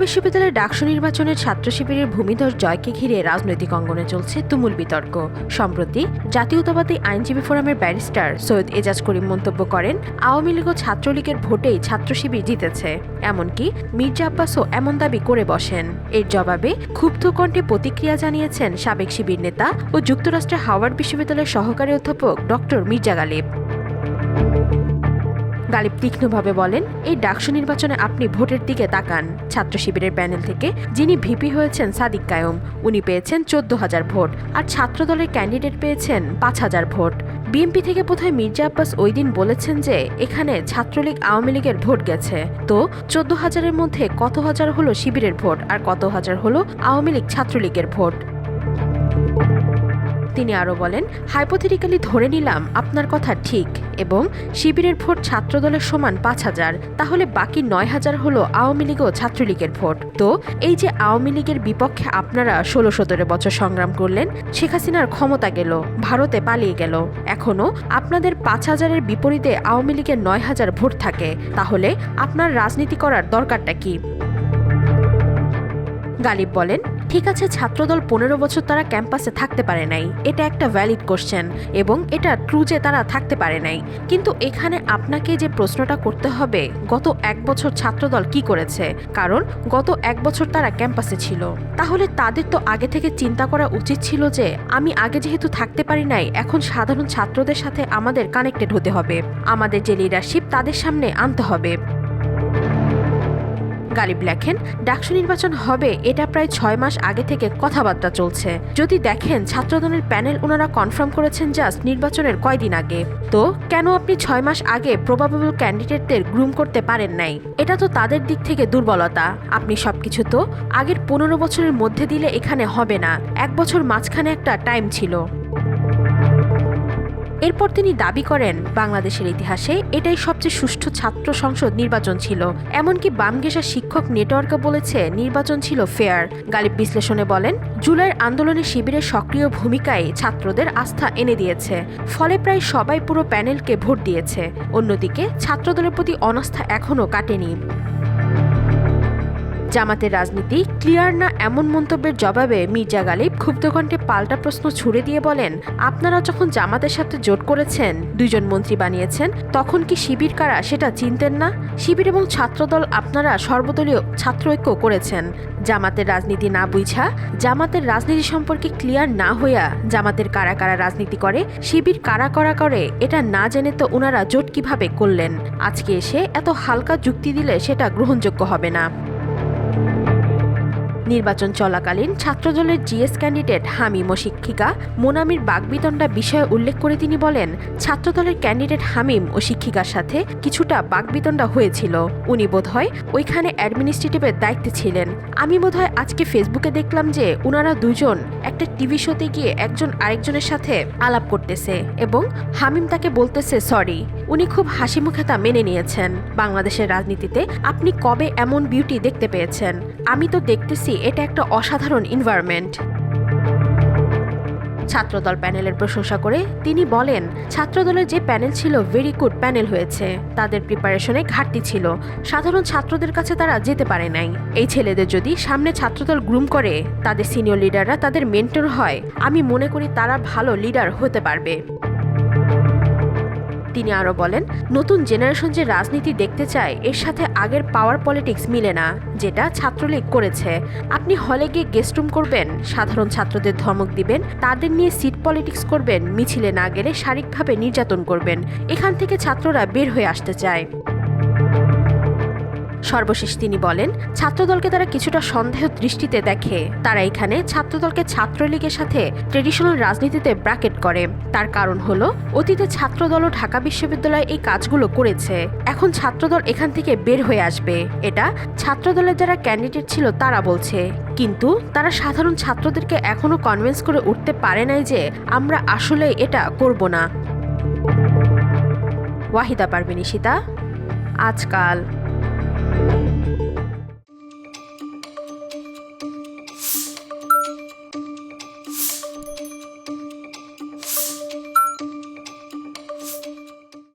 বিশ্ববিদ্যালয়ের ডাকসু নির্বাচনের ছাত্র শিবিরের ভূমিধস জয়কে ঘিরে রাজনৈতিক অঙ্গনে চলছে তুমুল বিতর্ক। সম্প্রতি জাতীয়তাবাদী আইনজীবী ফোরামের ব্যারিস্টার সৈয়দ এজাজ করিম মন্তব্য করেন, আওয়ামী লীগ ও ছাত্রলীগের ভোটেই ছাত্র শিবির জিতেছে, এমনকি মির্জা আব্বাসও এমন দাবি করে বসেন। এর জবাবে ক্ষুব্ধ কণ্ঠে প্রতিক্রিয়া জানিয়েছেন সাবেক শিবির নেতা ও যুক্তরাষ্ট্রের হাওয়ার্ড বিশ্ববিদ্যালয়ের সহকারী অধ্যাপক ডক্টর মির্জা গালিব। গালিব তীক্ষ্ণভাবে বলেন, এই ডাকসু নির্বাচনে আপনি ভোটের দিকে তাকান। ছাত্র শিবিরের প্যানেল থেকে যিনি ভিপি হয়েছেন সাদিক কায়ুম, উনি পেয়েছেন 14,000 ভোট, আর ছাত্রদলের ক্যান্ডিডেট পেয়েছেন 5,000 ভোট। বিএনপি থেকে বোধহয় মির্জা আব্বাস ওই দিন বলেছেন যে এখানে ছাত্রলীগ আওয়ামী লীগের ভোট গেছে, তো 14,000-এর মধ্যে কত হাজার হলো শিবিরের ভোট আর কত হাজার হলো আওয়ামী লীগ ছাত্রলীগের ভোট। তিনি আরও বলেন, হাইপোথেটিক্যালি ধরে নিলাম আপনার কথা ঠিক এবং শিবিরের ভোট ছাত্রদলের সমান 5,000, তাহলে বাকি 9,000 হলো আওয়ামী লীগ ও ছাত্রলীগের ভোট। তো এই যে আওয়ামী লীগের বিপক্ষে আপনারা 16-17 বছর সংগ্রাম করলেন, শেখ হাসিনার ক্ষমতা গেল, ভারতে পালিয়ে গেল, এখনও আপনাদের 5,000-এর বিপরীতে আওয়ামী লীগের 9,000 ভোট থাকে, তাহলে আপনার রাজনীতি করার দরকারটা কি? গালিব বলেন, ঠিক আছে, ছাত্রদল 15 বছর তারা ক্যাম্পাসে থাকতে পারে নাই, এটা একটা ভ্যালিড কোশ্চেন এবং এটা ট্রু যে তারা থাকতে পারে নাই, কিন্তু এখানে আপনাকে যে প্রশ্নটা করতে হবে, গত 1 বছর ছাত্রদল কি করেছে, কারণ গত 1 বছর তারা ক্যাম্পাসে ছিল। তাহলে তাদের তো আগে থেকে চিন্তা করা উচিত ছিল যে আমি আগে যেহেতু থাকতে পারি নাই, এখন সাধারণ ছাত্রদের সাথে আমাদের কানেক্টেড হতে হবে, আমাদের যে লিডারশিপ তাদের সামনে আনতে হবে। গালিব লেখেন, ডাকসু নির্বাচন হবে এটা প্রায় 6 মাস আগে থেকে কথাবার্তা চলছে। যদি দেখেন ছাত্রদলের প্যানেল ওনারা কনফার্ম করেছেন জাস্ট নির্বাচনের কয়দিন আগে, তো কেন আপনি 6 মাস আগে প্রবাবল ক্যান্ডিডেটদের গ্রুম করতে পারেন নাই? এটা তো তাদের দিক থেকে দুর্বলতা। আপনি সবকিছু তো আগের 15 বছরের মধ্যে দিলে এখানে হবে না, 1 বছর মাঝখানে একটা টাইম ছিল। এরপর তিনি দাবি করেন, বাংলাদেশের ইতিহাসে এটাই সবচেয়ে সুষ্ঠু ছাত্র সংসদ নির্বাচন ছিল, এমনকি বামগেশা শিক্ষক নেটওয়ার্কও বলেছে নির্বাচন ছিল ফেয়ার। গালিব বিশ্লেষণে বলেন, জুলাইয়ের আন্দোলনে শিবিরের সক্রিয় ভূমিকায় ছাত্রদের আস্থা এনে দিয়েছে, ফলে প্রায় সবাই পুরো প্যানেলকে ভোট দিয়েছে। অন্যদিকে ছাত্রদলের প্রতি অনাস্থা এখনও কাটেনি। জামাতের রাজনীতি ক্লিয়ার না এমন মন্তব্যের জবাবে মির্জা গালিব ক্ষুব্ধ কণ্ঠে পাল্টা প্রশ্ন ছুড়ে দিয়ে বলেন, আপনারা যখন জামাতের সাথে জোট করেছেন, 2 জন মন্ত্রী বানিয়েছেন, তখন কি শিবির কারা সেটা চিনতেন না? শিবির এবং ছাত্রদল আপনারা সর্বদলীয় ছাত্র ঐক্য করেছেন। জামাতের রাজনীতি না বুঝা, জামাতের রাজনীতি সম্পর্কে ক্লিয়ার না হইয়া জামাতের কারা কারা রাজনীতি করে, শিবির কারা করা করে, এটা না জেনে তো ওনারা জোট কিভাবে করলেন? আজকে এসে এত হালকা যুক্তি দিলে সেটা গ্রহণযোগ্য হবে না। নির্বাচন চলাকালীন ছাত্রদলের জিএস ক্যান্ডিডেট হামিম ও শিক্ষিকা মোনামির বাগবিতণ্ডা বিষয়ে উল্লেখ করে তিনি বলেন, ছাত্রদলের ক্যান্ডিডেট হামিম ও শিক্ষিকার সাথে কিছুটা বাগবিতণ্ডা হয়েছিল। উনি বোধহয় ওইখানে অ্যাডমিনিস্ট্রেটিভের দায়িত্বে ছিলেন। আমি বোধহয় আজকে ফেসবুকে দেখলাম যে ওনারা 2 জন একটা টিভি শোতে গিয়ে একজন আরেকজনের সাথে আলাপ করতেছে এবং হামিম তাকে বলতেছে সরি। উনি খুব হাসি মুখে তা মেনে নিয়েছেন। বাংলাদেশের রাজনীতিতে আপনি কবে এমন বিউটি দেখতে পেয়েছেন? আমি তো দেখতেছি এটা একটা অসাধারণ এনভায়রনমেন্ট। ছাত্রদল প্যানেলের প্রশংসা করে তিনি বলেন, ছাত্রদলের যে প্যানেল ছিল ভেরি গুড প্যানেল হয়েছে, তাদের প্রিপারেশনে ঘাটতি ছিল, সাধারণ ছাত্রদের কাছে তারা যেতে পারে নাই। এই ছেলেদের যদি সামনে ছাত্রদল গ্রুম করে, তাদের সিনিয়র লিডাররা তাদের মেন্টর হয়, আমি মনে করি তারা ভালো লিডার হতে পারবে। তিনি আরও বলেন, নতুন জেনারেশন যে রাজনীতি দেখতে চায়, এর সাথে আগের পাওয়ার পলিটিক্স মিলে না, যেটা ছাত্রলীগ করেছে। আপনি হলে গিয়ে গেস্ট রুম করবেন, সাধারণ ছাত্রদের ধমক দিবেন, তাদের নিয়ে সিট পলিটিক্স করবেন, মিছিলে না গেলে শারীরিকভাবে নির্যাতন করবেন। এখান থেকে ছাত্ররা বের হয়ে আসতে চায়। সর্বশেষ তিনি বলেন, ছাত্রদলকে তারা কিছুটা সন্দেহ দৃষ্টিতে দেখে। তারা এখানে ছাত্রদলকে ছাত্রলীগের সাথে ট্রেডিশনাল রাজনীতিতে ব্র্যাকেট করে। তার কারণ হলো, অতীতে ছাত্রদল ও ঢাকা বিশ্ববিদ্যালয়ে এই কাজগুলো করেছে, এখন ছাত্রদল এখান থেকে বের হয়ে আসবে। এটা ছাত্রদলের যারা ক্যান্ডিডেট ছিল তারা বলছে, কিন্তু তারা সাধারণ ছাত্রদেরকে এখনো কনভিন্স করে উঠতে পারে নাই যে আমরা আসলে এটা করব না। ওয়াহিদা পারভীন ঈশিতা, আজকাল।